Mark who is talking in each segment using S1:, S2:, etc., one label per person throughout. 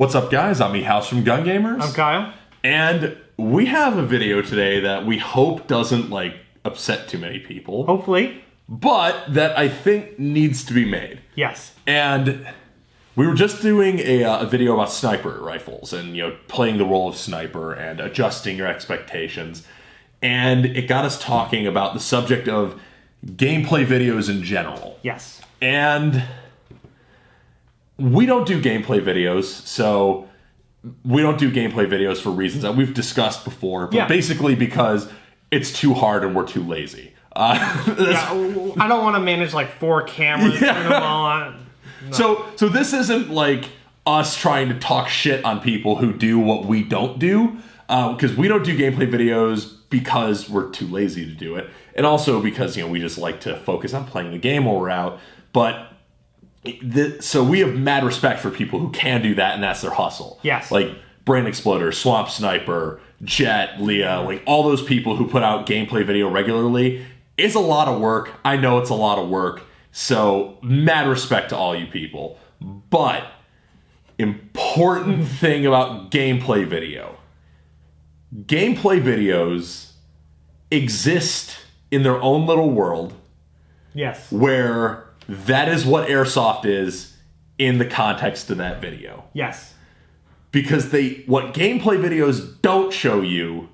S1: What's up, guys? I'm E-House from Gun Gamers.
S2: I'm Kyle.
S1: And we have a video today that we hope doesn't, upset too many people.
S2: Hopefully.
S1: But that I think needs to be made.
S2: Yes.
S1: And we were just doing a video about sniper rifles and, playing the role of sniper and adjusting your expectations. And it got us talking about the subject of gameplay videos in general.
S2: Yes.
S1: And we don't do gameplay videos, so we don't do gameplay videos for reasons that we've discussed before, but basically because it's too hard and we're too lazy.
S2: I don't want to manage 4 cameras, turn them all on. No.
S1: So this isn't like us trying to talk shit on people who do what we don't do, because we don't do gameplay videos because we're too lazy to do it, and also because we just like to focus on playing the game while we're out. But so we have mad respect for people who can do that, and that's their hustle.
S2: Yes.
S1: Like Brain Exploder, Swamp Sniper, Jet, Leah, all those people who put out gameplay video regularly. It's a lot of work. I know it's a lot of work. So mad respect to all you people. But important thing about gameplay video. Gameplay videos exist in their own little world.
S2: Yes.
S1: Where that is what Airsoft is in the context of that video.
S2: Yes.
S1: Because what gameplay videos don't show you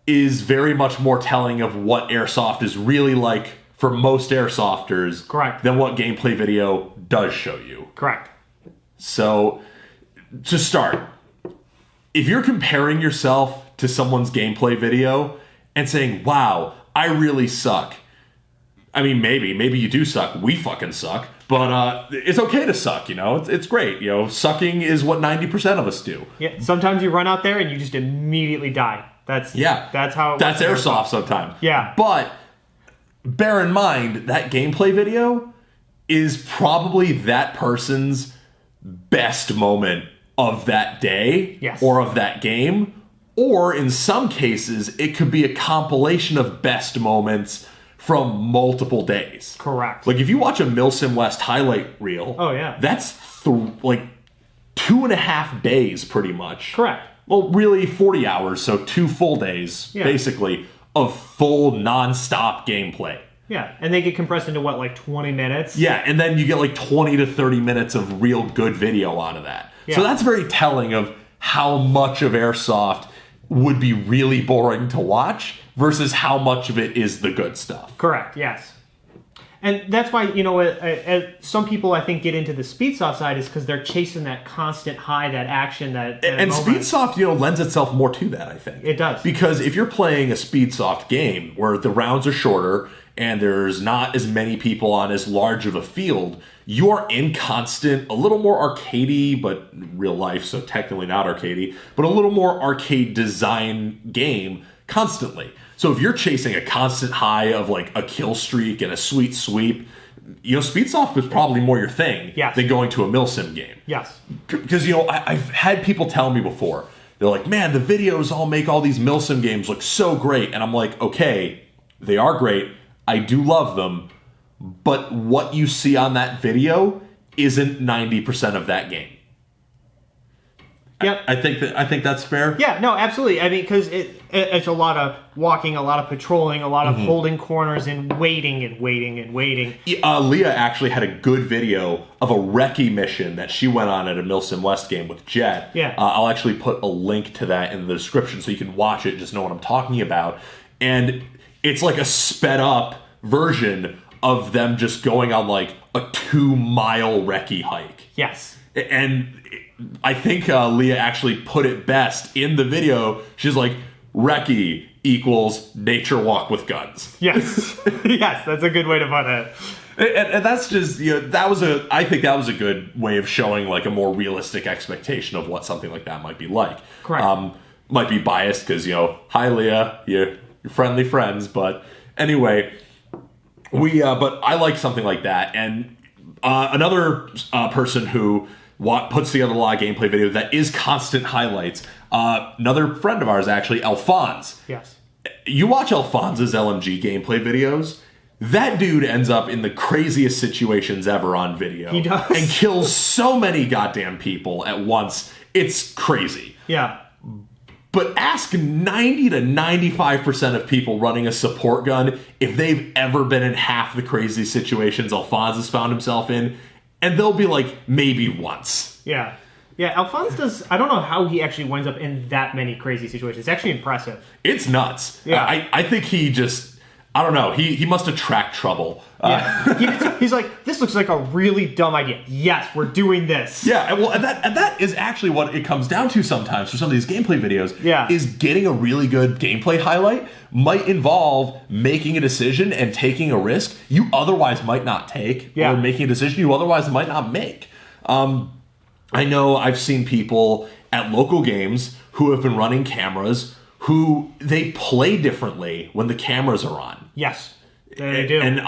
S1: is very much more telling of what Airsoft is really like for most Airsofters.
S2: Correct.
S1: Than what gameplay video does show you.
S2: Correct.
S1: So, to start, if you're comparing yourself to someone's gameplay video and saying, wow, I really suck. I mean, maybe you do suck. We fucking suck. But it's okay to suck, It's great. Sucking is what 90% of us do.
S2: Yeah. Sometimes you run out there and you just immediately die. That's how it
S1: That's
S2: works.
S1: Airsoft sometimes.
S2: Yeah.
S1: But bear in mind, that gameplay video is probably that person's best moment of that day.
S2: Yes.
S1: Or of that game. Or in some cases, it could be a compilation of best moments from multiple days.
S2: Correct.
S1: If you watch a Milsim West highlight reel,
S2: oh yeah,
S1: that's 2.5 days pretty much.
S2: Correct.
S1: Well, really 40 hours, so 2 full days, basically, of full non-stop gameplay.
S2: Yeah, and they get compressed into 20 minutes?
S1: Yeah, and then you get 20 to 30 minutes of real good video out of that. Yeah. So that's very telling of how much of Airsoft would be really boring to watch versus how much of it is the good stuff.
S2: Correct, yes. And that's why, some people, I think, get into the Speedsoft side is because they're chasing that constant high, that action, that
S1: and
S2: moment.
S1: Speedsoft, lends itself more to that, I think.
S2: It does.
S1: Because if you're playing a Speedsoft game where the rounds are shorter and there's not as many people on as large of a field, you are in constant, a little more arcadey, but real life, so technically not arcadey, but a little more arcade design game constantly. So if you're chasing a constant high of a kill streak and a sweet sweep, Speedsoft was probably more your thing than going to a Milsim game.
S2: Yes.
S1: Because, I've had people tell me before, they're like, man, the videos all make all these Milsim games look so great. And I'm like, okay, they are great. I do love them. But what you see on that video isn't 90% of that game.
S2: Yep.
S1: I think that's fair.
S2: Yeah, no, absolutely. I mean, because it's a lot of walking, a lot of patrolling, a lot of holding corners and waiting and waiting and waiting.
S1: Leah actually had a good video of a recce mission that she went on at a Milsim West game with Jet.
S2: Yeah.
S1: I'll actually put a link to that in the description so you can watch it, just know what I'm talking about. And it's a sped up version of them just going on a 2-mile recce hike.
S2: Yes.
S1: And I think Leah actually put it best in the video. She's like, recce equals nature walk with guns.
S2: Yes. Yes, that's a good way to put it.
S1: And that's just, I think that was a good way of showing a more realistic expectation of what something like that might be like.
S2: Correct.
S1: Might be biased because, hi Leah, you're friendly friends. But anyway, but I like something like that. And another person who puts together a lot of gameplay video that is constant highlights. Another friend of ours, actually, Alphonse.
S2: Yes.
S1: You watch Alphonse's LMG gameplay videos, that dude ends up in the craziest situations ever on video.
S2: He does.
S1: And kills so many goddamn people at once. It's crazy.
S2: Yeah.
S1: But ask 90 to 95% of people running a support gun if they've ever been in half the crazy situations Alphonse has found himself in, and they'll be like, maybe once.
S2: Yeah. Yeah, Alphonse does... I don't know how he actually winds up in that many crazy situations. It's actually impressive.
S1: It's nuts.
S2: Yeah.
S1: I think he just... I don't know. He must attract trouble.
S2: Yeah. He's like, this looks like a really dumb idea. Yes, we're doing this.
S1: Yeah, well, and that is actually what it comes down to sometimes for some of these gameplay videos.
S2: Yeah.
S1: Is getting a really good gameplay highlight might involve making a decision and taking a risk you otherwise might not take, or making a decision you otherwise might not make. I know I've seen people at local games who have been running cameras who they play differently when the cameras are on.
S2: Yes, they do.
S1: And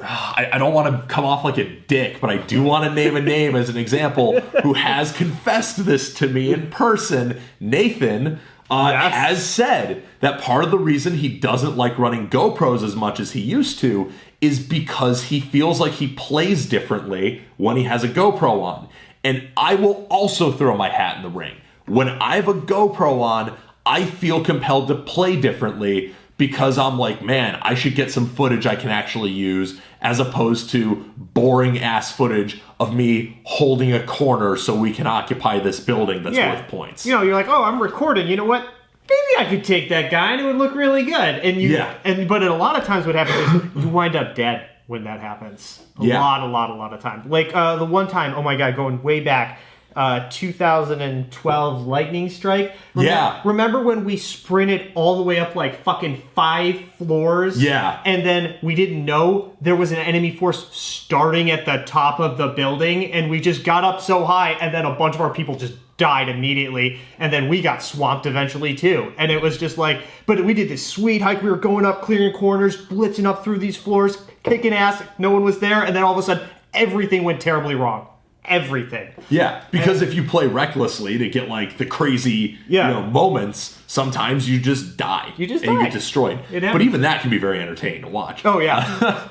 S1: I don't want to come off like a dick, but I do want to name a name as an example who has confessed this to me in person. Nathan has said that part of the reason he doesn't like running GoPros as much as he used to is because he feels like he plays differently when he has a GoPro on. And I will also throw my hat in the ring. When I have a GoPro on, I feel compelled to play differently because I'm like, man, I should get some footage I can actually use as opposed to boring ass footage of me holding a corner so we can occupy this building that's worth points.
S2: You know, you're like, oh, I'm recording. You know what? Maybe I could take that guy and it would look really good. And but a lot of times what happens is you wind up dead when that happens. A lot of time. Like the one time, oh my God, going way back, 2012 lightning strike. Remember when we sprinted all the way up like fucking 5 floors?
S1: Yeah.
S2: And then we didn't know there was an enemy force starting at the top of the building, and we just got up so high, and then a bunch of our people just died immediately, and then we got swamped eventually too. And it was just like, but we did this sweet hike. We were going up, clearing corners, blitzing up through these floors, kicking ass. No one was there, and then all of a sudden, everything went terribly wrong. Everything.
S1: Yeah, because if you play recklessly to get like the crazy moments, sometimes you just die. You get destroyed. But even that can be very entertaining to watch.
S2: Oh yeah.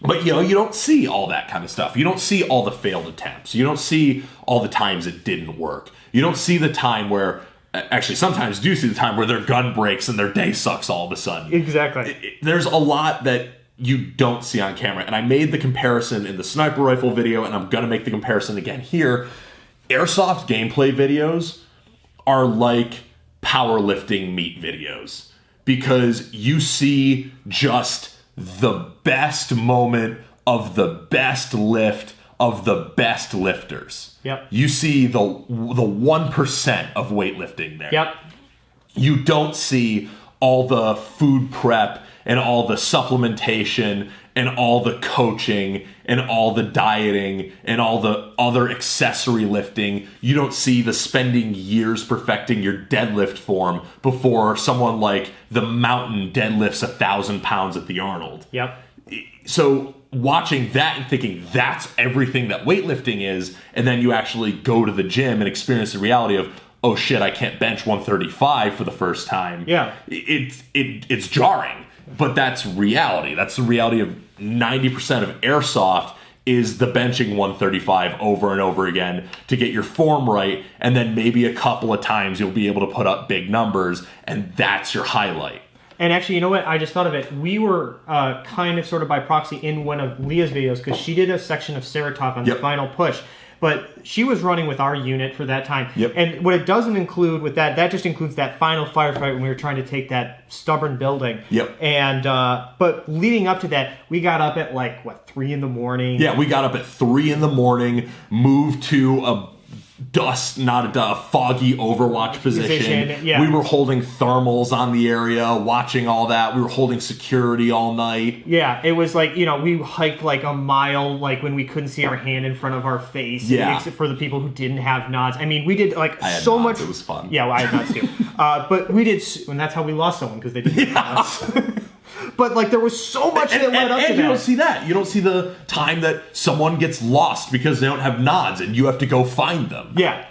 S1: But you don't see all that kind of stuff. You don't see all the failed attempts. You don't see all the times it didn't work. You don't see the time where actually sometimes you do see the time where their gun breaks and their day sucks all of a sudden.
S2: Exactly.
S1: There's a lot that you don't see on camera. And I made the comparison in the sniper rifle video, and I'm going to make the comparison again here. Airsoft gameplay videos are like powerlifting meet videos because you see just the best moment of the best lift of the best lifters.
S2: Yep.
S1: You see the 1% of weightlifting there.
S2: Yep.
S1: You don't see all the food prep and all the supplementation and all the coaching and all the dieting and all the other accessory lifting. You don't see the spending years perfecting your deadlift form before someone like the Mountain deadlifts 1,000 pounds at the Arnold.
S2: Yep.
S1: So watching that and thinking that's everything that weightlifting is, and then you actually go to the gym and experience the reality of, oh shit, I can't bench 135 for the first time.
S2: Yeah.
S1: It's jarring. But that's reality. That's the reality of 90% of airsoft is the benching 135 over and over again to get your form right, and then maybe a couple of times you'll be able to put up big numbers, and that's your highlight.
S2: And actually, you know what? I just thought of it. We were kind of sort of by proxy in one of Leah's videos because she did a section of Saratov on the final push. But she was running with our unit for that time.
S1: Yep.
S2: And what it doesn't include with that just includes that final firefight when we were trying to take that stubborn building.
S1: Yep.
S2: And, but leading up to that, we got up at 3 in the morning?
S1: Yeah, we got up at 3 in the morning, moved to a foggy Overwatch position.
S2: Yeah.
S1: We were holding thermals on the area, watching all that. We were holding security all night.
S2: Yeah, it was we hiked a mile, when we couldn't see our hand in front of our face.
S1: Yeah.
S2: Except for the people who didn't have nods. I mean, we did
S1: so
S2: much.
S1: It was fun.
S2: Yeah, well, I had nods too. But we did, and that's how we lost someone because they didn't have nods. But there was so much that led up to that.
S1: And you don't see that. You don't see the time that someone gets lost because they don't have nods and you have to go find them.
S2: Yeah.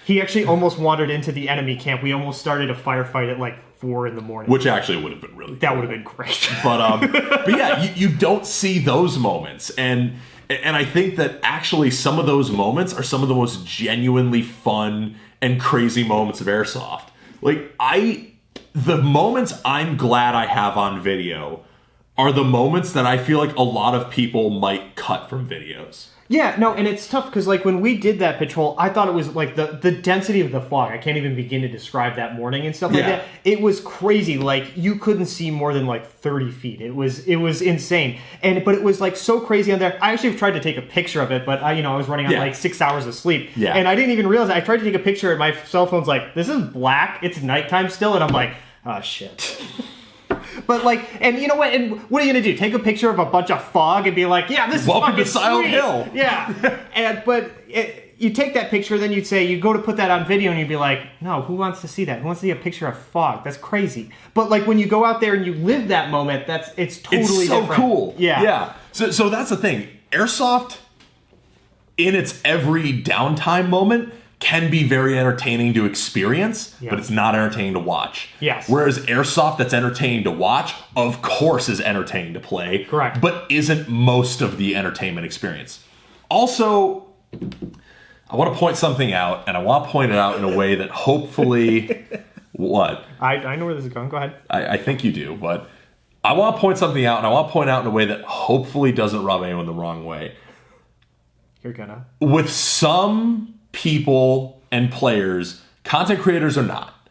S2: He actually almost wandered into the enemy camp. We almost started a firefight at 4 in the morning.
S1: Which actually would have been really
S2: That would have been great.
S1: But yeah, you don't see those moments. And And I think that actually some of those moments are some of the most genuinely fun and crazy moments of Airsoft. Like, the moments I'm glad I have on video are the moments that I feel like a lot of people might cut from videos.
S2: Yeah, no, and it's tough because, like, when we did that patrol, I thought it was, like, the density of the fog. I can't even begin to describe that morning and stuff like that. It was crazy. Like, you couldn't see more than, like, 30 feet. It was insane. But it was, like, so crazy on there. I actually tried to take a picture of it, but, I was running on, like, 6 hours of sleep.
S1: Yeah.
S2: And I didn't even realize it. I tried to take a picture, and my cell phone's like, this is black. It's nighttime still. And I'm like, oh, shit. But, like, and you know what? And what are you going to do? Take a picture of a bunch of fog and be like, yeah, this is
S1: Welcome
S2: fucking
S1: to Silent
S2: sweet.
S1: Hill.
S2: Yeah. But you take that picture, then you'd say, you go to put that on video, and you'd be like, no, who wants to see that? Who wants to see a picture of fog? That's crazy. But, like, when you go out there and you live that moment, it's totally
S1: It's so
S2: different.
S1: cool.
S2: Yeah.
S1: Yeah. So that's the thing. Airsoft, in its every downtime moment, can be very entertaining to experience, but it's not entertaining to watch.
S2: Yes.
S1: Whereas Airsoft that's entertaining to watch, of course, is entertaining to play.
S2: Correct.
S1: But isn't most of the entertainment experience. Also, I want to point something out, and I want to point it out in a way that hopefully... What?
S2: I know where this is going. Go ahead.
S1: I think you do, but I want to point something out, and I want to point out in a way that hopefully doesn't rub anyone the wrong way.
S2: You're gonna.
S1: With some people and players, content creators or not,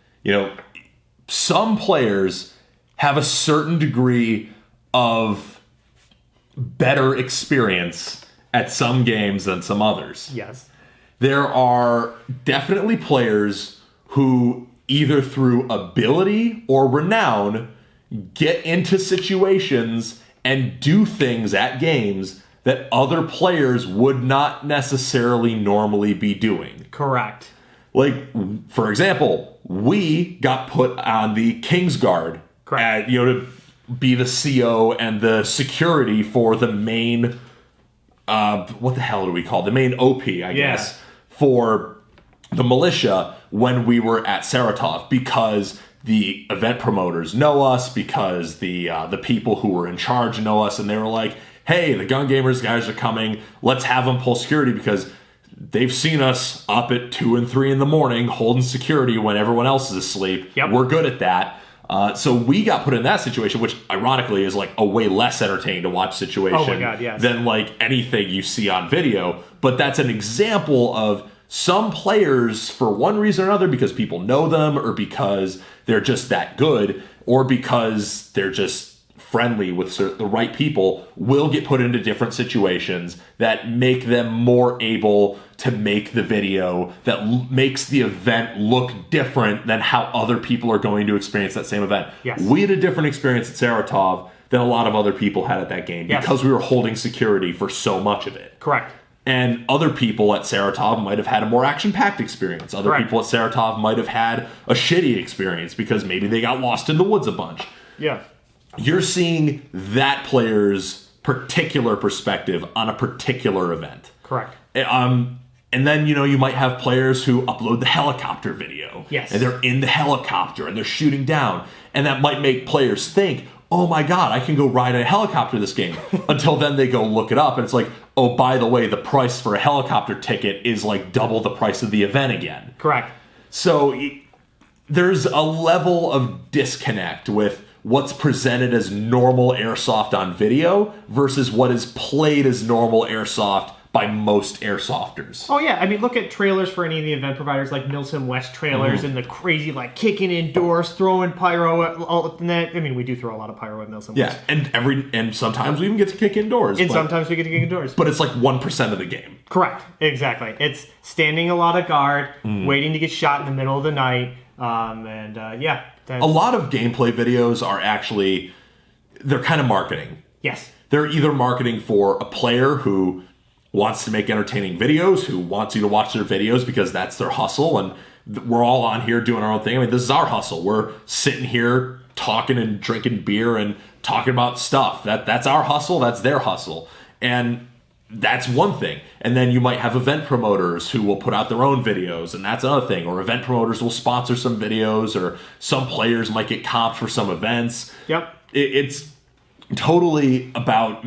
S1: some players have a certain degree of better experience at some games than some others.
S2: Yes.
S1: There are definitely players who either through ability or renown get into situations and do things at games that other players would not necessarily normally be doing.
S2: Correct.
S1: Like, for example, we got put on the Kingsguard,
S2: Correct.
S1: To be the CO and the security for the main, what the hell do we call it? The main OP, I guess, for the militia when we were at Saratov, because the event promoters know us, because the people who were in charge know us, and they were like, hey, the Gun Gamers guys are coming, let's have them pull security, because they've seen us up at 2 and 3 in the morning holding security when everyone else is asleep.
S2: Yep.
S1: We're good at that. So we got put in that situation, which ironically is like a way less entertaining to watch situation than like anything you see on video. But that's an example of some players, for one reason or another, because people know them, or because they're just that good, or because they're just friendly with the right people, will get put into different situations that make them more able to make the video that makes the event look different than how other people are going to experience that same event.
S2: Yes.
S1: We had a different experience at Saratov than a lot of other people had at that game, because we were holding security for so much of it.
S2: Correct.
S1: And other people at Saratov might have had a more action-packed experience. Other people at Saratov might have had a shitty experience because maybe they got lost in the woods a bunch.
S2: Yeah.
S1: You're seeing that player's particular perspective on a particular event.
S2: Correct.
S1: And then, you might have players who upload the helicopter video.
S2: Yes.
S1: And they're in the helicopter and they're shooting down. And that might make players think, oh my God, I can go ride a helicopter this game. Until then they go look it up and it's like, oh, by the way, the price for a helicopter ticket is like double the price of the event again.
S2: Correct.
S1: So there's a level of disconnect with what's presented as normal Airsoft on video versus what is played as normal Airsoft by most Airsofters.
S2: Oh, yeah. I mean, look at trailers for any of the event providers like Milson West trailers and the crazy, like, kicking indoors, throwing pyro. I mean, we do throw a lot of pyro at Milson West.
S1: Yeah, and sometimes we even get to kick indoors.
S2: And sometimes we get to kick indoors.
S1: But it's like 1% of the game.
S2: Correct. Exactly. It's standing a lot of guard, waiting to get shot in the middle of the night.
S1: A lot of gameplay videos are actually, they're kind of marketing.
S2: Yes.
S1: They're either marketing for a player who wants to make entertaining videos, who wants you to watch their videos because that's their hustle, and we're all on here doing our own thing. I mean, this is our hustle. We're sitting here talking and drinking beer and talking about stuff. That's our hustle, that's their hustle. And that's one thing. And then you might have event promoters who will put out their own videos, and that's another thing. Or event promoters will sponsor some videos, or some players might get comped for some events.
S2: Yep.
S1: It's totally about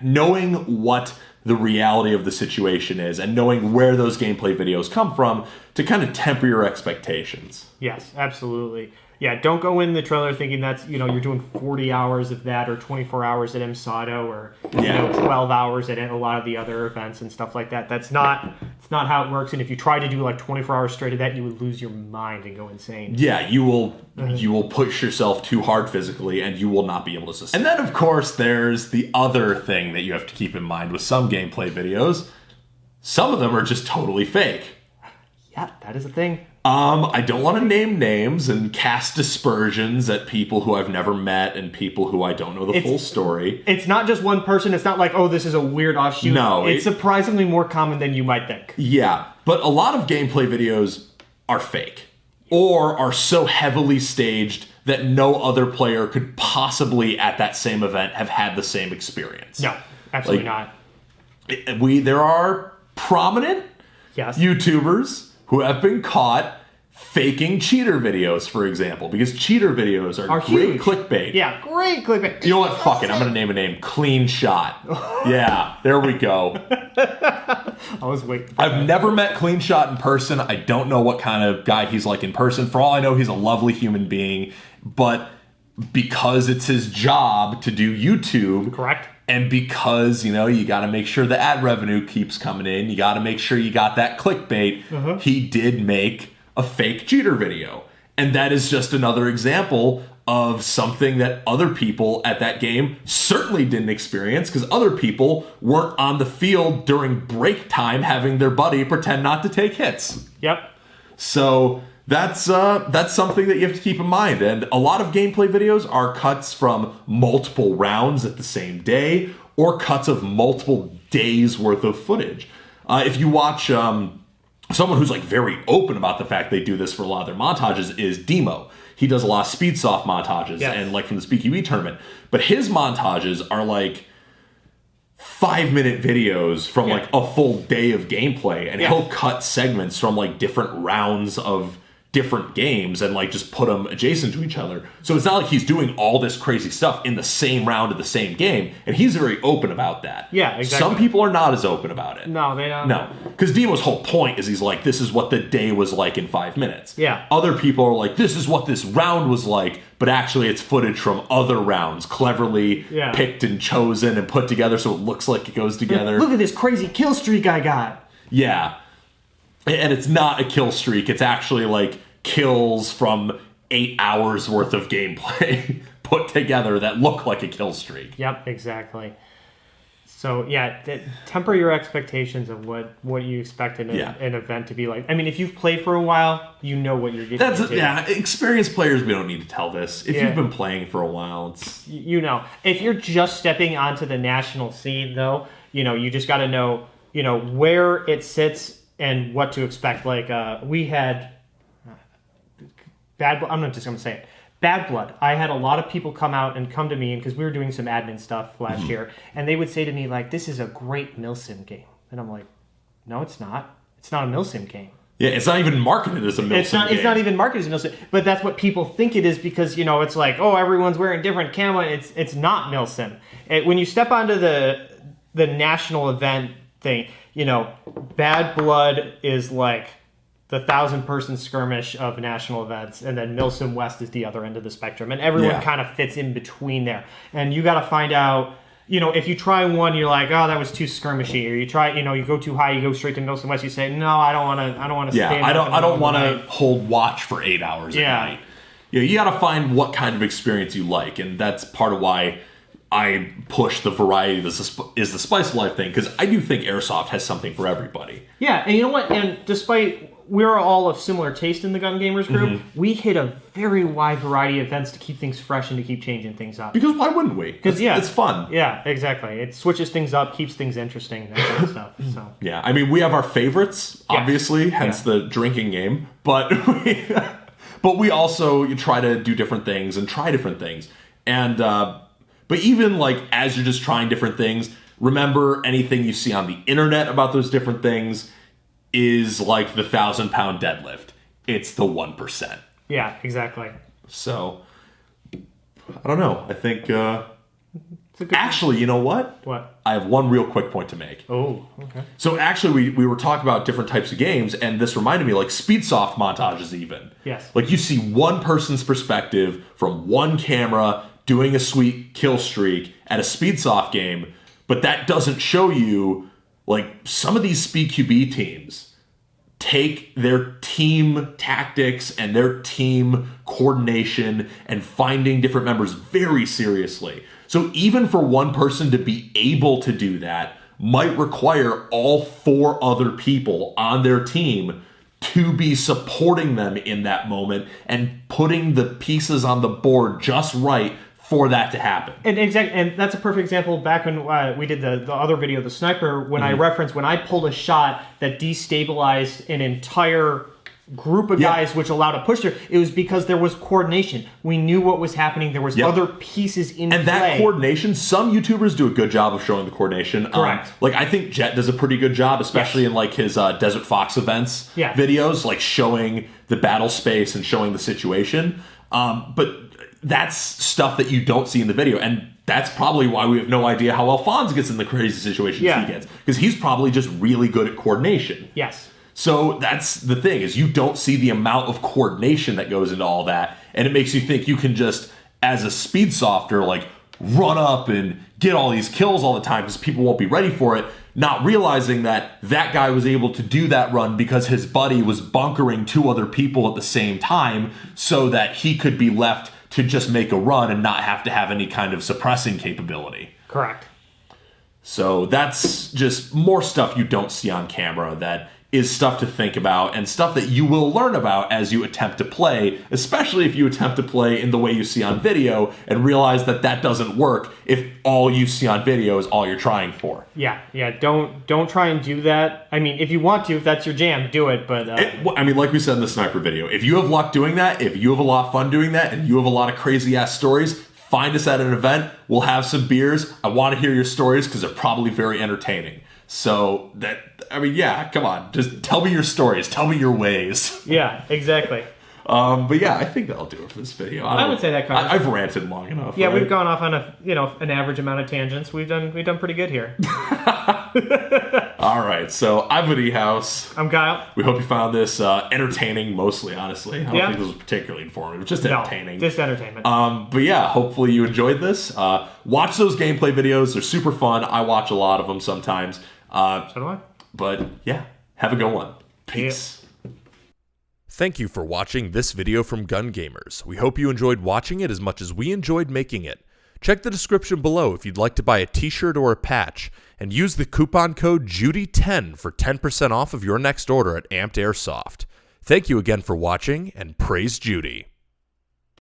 S1: knowing what the reality of the situation is and knowing where those gameplay videos come from to kind of temper your expectations.
S2: Yes, absolutely. Yeah, don't go in the trailer thinking that's, you're doing 40 hours of that or 24 hours at MSATO or 12 hours at a lot of the other events and stuff like that. It's not how it works. And if you try to do like 24 hours straight of that, you would lose your mind and go insane.
S1: Yeah, you will push yourself too hard physically and you will not be able to sustain. And then, of course, there's the other thing that you have to keep in mind with some gameplay videos. Some of them are just totally fake.
S2: Yeah, that is a thing.
S1: I don't want to name names and cast dispersions at people who I've never met and people who I don't know the full story.
S2: It's not just one person. It's not like, oh, this is a weird offshoot.
S1: No.
S2: It's surprisingly more common than you might think.
S1: Yeah, but a lot of gameplay videos are fake or are so heavily staged that no other player could possibly at that same event have had the same experience.
S2: No, absolutely not.
S1: There are prominent YouTubers who have been caught faking cheater videos, for example, because cheater videos are great
S2: huge.
S1: clickbait.
S2: Yeah, great clickbait.
S1: You know what? Fuck it. I'm going to name a name. Clean Shot. Yeah, there we go.
S2: I was waiting.
S1: I've never met Clean Shot in person. I don't know what kind of guy he's like in person. For all I know, he's a lovely human being. But because it's his job to do YouTube...
S2: Correct.
S1: And because, you got to make sure the ad revenue keeps coming in, you got to make sure you got that clickbait, he did make a fake cheater video. And that is just another example of something that other people at that game certainly didn't experience because other people weren't on the field during break time having their buddy pretend not to take hits.
S2: Yep.
S1: So... That's something that you have to keep in mind. And a lot of gameplay videos are cuts from multiple rounds at the same day or cuts of multiple days worth of footage. If you watch someone who's like very open about the fact they do this for a lot of their montages is Demo. He does a lot of Speedsoft montages and like from the SpeakUE tournament. But his montages are like 5-minute videos from like a full day of gameplay. And he'll cut segments from like different rounds of different games and like just put them adjacent to each other. So it's not like he's doing all this crazy stuff in the same round of the same game. And he's very open about that.
S2: Yeah, exactly.
S1: Some people are not as open about it.
S2: No, they don't.
S1: No. Because Demo's whole point is he's like, this is what the day was like in 5 minutes.
S2: Yeah.
S1: Other people are like, this is what this round was like, but actually it's footage from other rounds cleverly picked and chosen and put together so it looks like it goes together.
S2: Look at this crazy kill streak I got.
S1: Yeah. And it's not a kill streak. It's actually like kills from 8 hours worth of gameplay put together that look like a kill streak.
S2: Yep, exactly. So yeah, temper your expectations of what you expect an event to be like. I mean, if you've played for a while, you know what you're getting into.
S1: Yeah, experienced players, we don't need to tell this. If you've been playing for a while, it's...
S2: If you're just stepping onto the national scene, though, you just got to know, where it sits and what to expect. Like, we had... I'm not just going to say it. Bad Blood. I had a lot of people come to me, and because we were doing some admin stuff last year, and they would say to me, like, this is a great milsim game. And I'm like, no, it's not. It's not a milsim game.
S1: Yeah, it's not even marketed as a milsim game. It's
S2: not even marketed as a milsim. But that's what people think it is because, it's like, oh, everyone's wearing different camo. It's not milsim. When you step onto the national event thing, Bad Blood is like the 1,000-person skirmish of national events, and then Milsim West is the other end of the spectrum, and everyone kind of fits in between there. And you got to find out, if you try one, you're like, oh, that was too skirmishy, or you try, you go too high, you go straight to Milsim West, you say, no, I don't want to.
S1: Yeah, I don't want to hold watch for 8 hours at night. You got to find what kind of experience you like, and that's part of why I push the variety is the spice of life thing, because I do think Airsoft has something for everybody.
S2: Yeah, and you know what? And despite we're all of similar taste in the Gun Gamers group, we hit a very wide variety of events to keep things fresh and to keep changing things up.
S1: Because why wouldn't we? Because it's fun.
S2: Yeah, exactly. It switches things up, keeps things interesting, that kind of stuff. So.
S1: Yeah, I mean, we have our favorites, obviously, hence the drinking game, but we also try to do different things and try different things. And but even like as you're just trying different things, remember anything you see on the internet about those different things is like the 1,000-pound deadlift. It's the 1%.
S2: Yeah, exactly.
S1: So, I don't know. I think Actually, you know what?
S2: What?
S1: I have one real quick point to make.
S2: Oh, okay.
S1: So actually, we were talking about different types of games, and this reminded me, like, Speedsoft montages even.
S2: Yes.
S1: Like, you see one person's perspective from one camera doing a sweet kill streak at a Speedsoft game, but that doesn't show you, like, some of these SpeedQB teams take their team tactics and their team coordination and finding different members very seriously. So even for one person to be able to do that might require all 4 other people on their team to be supporting them in that moment and putting the pieces on the board just right for that to happen.
S2: And that's a perfect example. Back when we did the other video, the sniper, when I referenced when I pulled a shot that destabilized an entire group of guys, which allowed a push through, it was because there was coordination. We knew what was happening. There was other pieces in play.
S1: And that coordination, some YouTubers do a good job of showing the coordination.
S2: Correct.
S1: Like, I think Jet does a pretty good job, especially in, like, his Desert Fox events videos, like, showing the battle space and showing the situation. But that's stuff that you don't see in the video, and that's probably why we have no idea how Alphonse gets in the crazy situations he gets, because he's probably just really good at coordination.
S2: Yes.
S1: So that's the thing, is you don't see the amount of coordination that goes into all that, and it makes you think you can just, as a speed softer, like, run up and get all these kills all the time because people won't be ready for it, not realizing that that guy was able to do that run because his buddy was bunkering 2 other people at the same time so that he could be left to just make a run and not have to have any kind of suppressing capability.
S2: Correct.
S1: So that's just more stuff you don't see on camera that is stuff to think about and stuff that you will learn about as you attempt to play, especially if you attempt to play in the way you see on video and realize that that doesn't work if all you see on video is all you're trying for.
S2: Yeah. Don't try and do that. I mean, if you want to, if that's your jam, do it. But
S1: I mean, like we said in the sniper video, if you have luck doing that, if you have a lot of fun doing that, and you have a lot of crazy ass stories, find us at an event. We'll have some beers. I want to hear your stories because they're probably very entertaining. So that, I mean, yeah, come on, just tell me your stories, tell me your ways.
S2: Yeah, exactly.
S1: But yeah, I think that'll do it for this video.
S2: I would say that covers.
S1: I've ranted long enough.
S2: Yeah,
S1: right?
S2: we've gone off on an average amount of tangents. We've done pretty good here.
S1: All right, so I'm Hoodie House.
S2: I'm Kyle.
S1: We hope you found this entertaining, mostly, honestly. I don't think this was particularly informative, just entertaining.
S2: No, just entertainment.
S1: But yeah, hopefully you enjoyed this. Watch those gameplay videos; they're super fun. I watch a lot of them sometimes.
S2: So do I.
S1: But yeah, have a good one. Peace.
S2: Yeah.
S3: Thank you for watching this video from Gun Gamers. We hope you enjoyed watching it as much as we enjoyed making it. Check the description below if you'd like to buy a t-shirt or a patch, and use the coupon code JUDY10 for 10% off of your next order at Amped Airsoft. Thank you again for watching, and praise Judy.